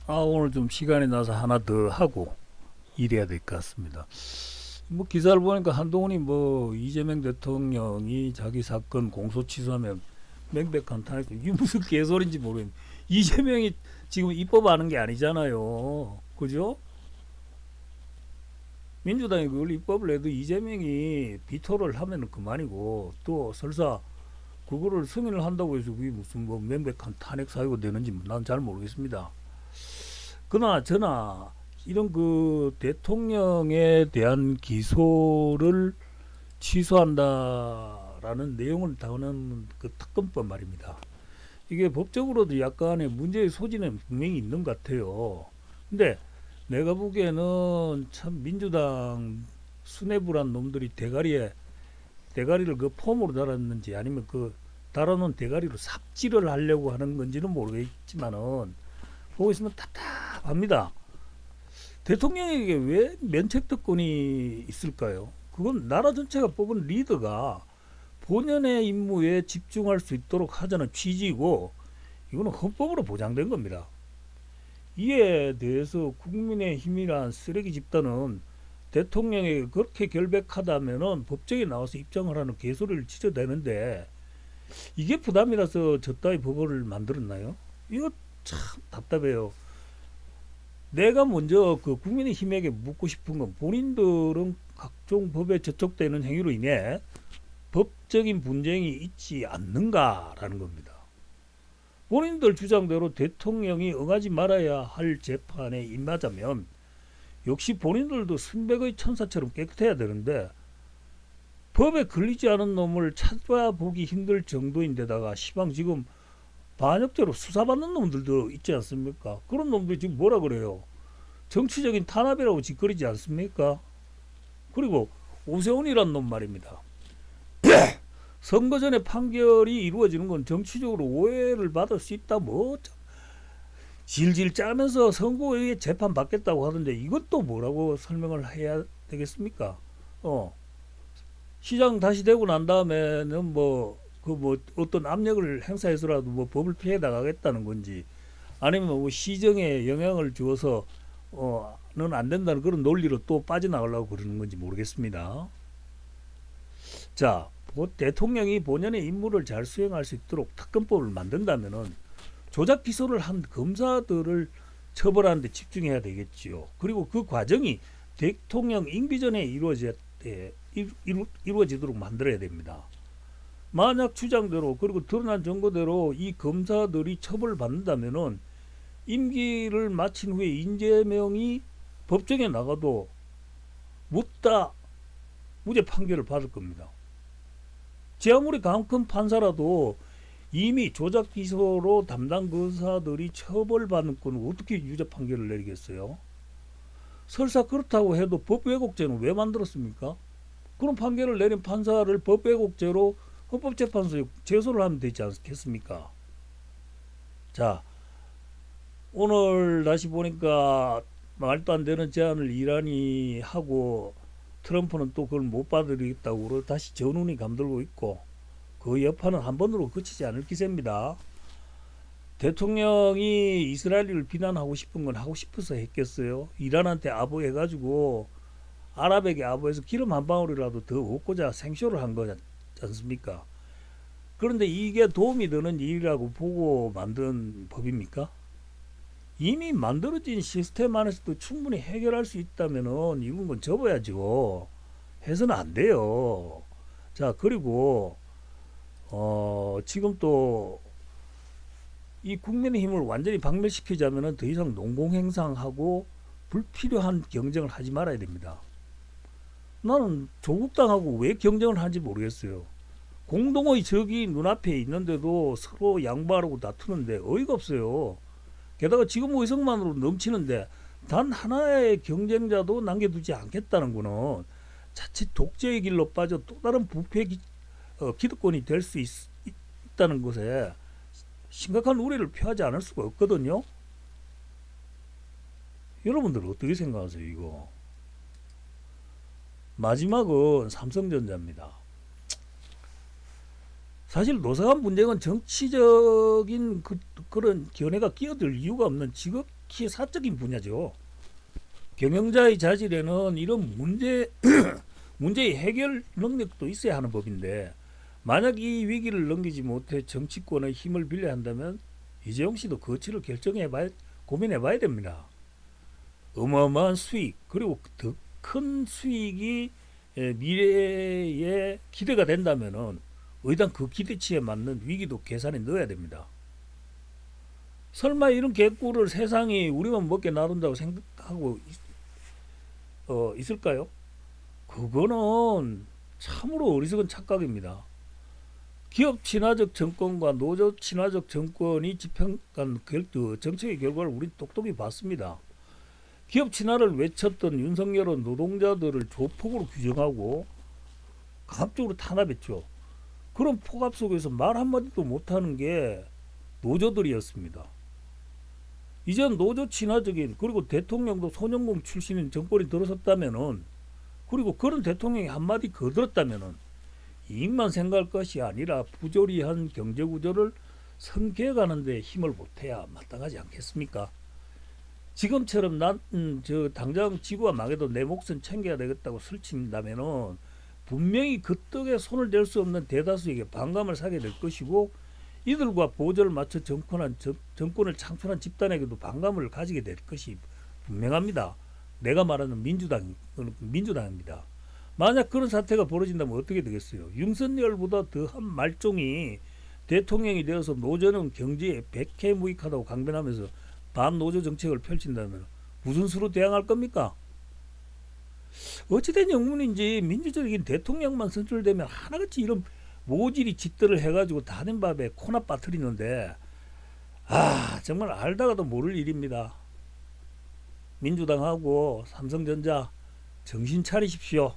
오늘 좀 시간이 나서 하나 더 하고 일해야 될 것 같습니다. 뭐 기사를 보니까 한동훈이 뭐 이재명 대통령이 자기 사건 공소 취소하면 명백한 탄핵, 이게 무슨 개소리인지 모르겠는데, 이재명이 지금 입법하는 게 아니잖아요. 그죠? 민주당이 그걸 입법을 해도 이재명이 비토를 하면 그만이고, 또 설사 그거를 승인을 한다고 해서 그게 무슨 뭐 명백한 탄핵 사유가 되는지 난 잘 모르겠습니다. 그러나 저나 이런 그 대통령에 대한 기소를 취소한다라는 내용을 다루는 그 특검법 말입니다. 이게 법적으로도 약간의 문제의 소지는 분명히 있는 것 같아요. 근데 내가 보기에는 참 민주당 수뇌부란 놈들이 대가리를 그 폼으로 달았는지, 아니면 그 달아놓은 대가리로 삽질을 하려고 하는 건지는 모르겠지만은, 보고 있으면 답답합니다. 대통령에게 왜 면책특권이 있을까요? 그건 나라 전체가 뽑은 리더가 본연의 임무에 집중할 수 있도록 하자는 취지이고, 이거는 헌법으로 보장된 겁니다. 이에 대해서 국민의힘이란 쓰레기 집단은 대통령에게 그렇게 결백하다면은 법정에 나와서 입장을 하는 개소리를 치러대는데, 이게 부담이라서 저따위 법을 만들었나요? 이거 참 답답해요. 내가 먼저 그 국민의힘에게 묻고 싶은 건, 본인들은 각종 법에 저촉되는 행위로 인해 법적인 분쟁이 있지 않는가라는 겁니다. 본인들 주장대로 대통령이 응하지 말아야 할 재판에 임하자면 역시 본인들도 순백의 천사처럼 깨끗해야 되는데, 법에 걸리지 않은 놈을 찾아보기 힘들 정도인데다가 시방 지금 반역죄로 수사받는 놈들도 있지 않습니까? 그런 놈들이 지금 뭐라 그래요? 정치적인 탄압이라고 짓거리지 않습니까? 그리고 오세훈이란 놈 말입니다. 선거 전에 판결이 이루어지는 건 정치적으로 오해를 받을 수 있다, 뭐 질질 짜면서 선거에 재판 받겠다고 하던데, 이것도 뭐라고 설명을 해야 되겠습니까? 시장 다시 되고 난 다음에는 뭐 어떤 압력을 행사해서라도 뭐 법을 피해 나가겠다는 건지, 아니면 뭐 시정에 영향을 주어서 는 안 된다는 그런 논리로 또 빠져나가려고 그러는 건지 모르겠습니다. 자, 대통령이 본연의 임무를 잘 수행할 수 있도록 특검법을 만든다면은 조작 기소를 한 검사들을 처벌하는 데 집중해야 되겠지요. 그리고 그 과정이 대통령 임기 전에 이루어지도록 만들어야 됩니다. 만약 주장대로, 그리고 드러난 증거대로 이 검사들이 처벌받는다면은 임기를 마친 후에 이재명이 법정에 나가도 묻다 무죄 판결을 받을 겁니다. 제 아무리 강큰 판사라도 이미 조작 기소로 담당 검사들이 처벌받는 건을 어떻게 유죄 판결을 내리겠어요? 설사 그렇다고 해도 법 왜곡죄는 왜 만들었습니까? 그런 판결을 내린 판사를 법 왜곡죄로 헌법재판소에 제소를 하면 되지 않겠습니까? 자, 오늘 다시 보니까 말도 안 되는 제안을 이란이 하고, 트럼프는 또 그걸 못 받아들이겠다고 다시 전운이 감돌고 있고, 그 여파는 한 번으로 그치지 않을 기세입니다. 대통령이 이스라엘을 비난하고 싶은 건 하고 싶어서 했겠어요? 이란한테 아부해가지고 아랍에게 아부해서 기름 한 방울이라도 더 얻고자 생쇼를 한 거지 않습니까? 그런데 이게 도움이 되는 일이라고 보고 만든 법입니까? 이미 만들어진 시스템 안에서도 충분히 해결할 수 있다면은 이건 건 접어야죠. 해서는 안 돼요. 자, 그리고 지금 또 이 국민의힘을 완전히 박멸시키자면은 더 이상 농공행상하고 불필요한 경쟁을 하지 말아야 됩니다. 나는 조국당하고 왜 경쟁을 하는지 모르겠어요. 공동의 적이 눈앞에 있는데도 서로 양보하려고 다투는데 어이가 없어요. 게다가 지금 의석만으로 넘치는데 단 하나의 경쟁자도 남겨두지 않겠다는 거는 자칫 독재의 길로 빠져 또 다른 부패 기득권이 될 수 있다는 것에 심각한 우려를 표하지 않을 수가 없거든요. 여러분들 어떻게 생각하세요, 이거? 마지막은 삼성전자입니다. 사실 노사간 분쟁은 정치적인 그런 견해가 끼어들 이유가 없는 지극히 사적인 분야죠. 경영자의 자질에는 이런 문제의 해결 능력도 있어야 하는 법인데, 만약 이 위기를 넘기지 못해 정치권의 힘을 빌려야 한다면 이재용 씨도 거취를 고민해봐야 됩니다. 어마어마한 수익, 그리고 더 큰 수익이 미래에 기대가 된다면은 의당 그 기대치에 맞는 위기도 계산에 넣어야 됩니다. 설마 이런 개꿀을 세상이 우리만 먹게 놔둔다고 생각하고 있을까요? 그거는 참으로 어리석은 착각입니다. 기업 친화적 정권과 노조 친화적 정권이 집행한 정책의 결과를 우리 똑똑히 봤습니다. 기업 친화를 외쳤던 윤석열은 노동자들을 조폭으로 규정하고 강압적으로 탄압했죠. 그런 폭압 속에서 말 한마디도 못하는 게 노조들이었습니다. 이젠 노조 친화적인, 그리고 대통령도 소년공 출신인 정권이 들어섰다면은, 그리고 그런 대통령이 한마디 거들었다면은 이익만 생각할 것이 아니라 부조리한 경제구조를 성계가는 데 힘을 보태야 마땅하지 않겠습니까? 지금처럼 당장 지구가 망해도 내 몫은 챙겨야 되겠다고 설친다면은 분명히 그 떡에 손을 댈 수 없는 대다수에게 반감을 사게 될 것이고, 이들과 보조를 맞춰 정권을 창출한 집단에게도 반감을 가지게 될 것이 분명합니다. 내가 말하는 민주당입니다. 만약 그런 사태가 벌어진다면 어떻게 되겠어요? 윤석열보다 더한 말종이 대통령이 되어서 노조는 경제에 백해무익하다고 강변하면서 반노조 정책을 펼친다면 무슨 수로 대항할 겁니까? 어찌된 영문인지 민주적인 대통령만 선출되면 하나같이 이런 모질이 짓들을 해가지고 다른 밥에 코나 빠뜨리는데, 정말 알다가도 모를 일입니다. 민주당하고 삼성전자 정신 차리십시오.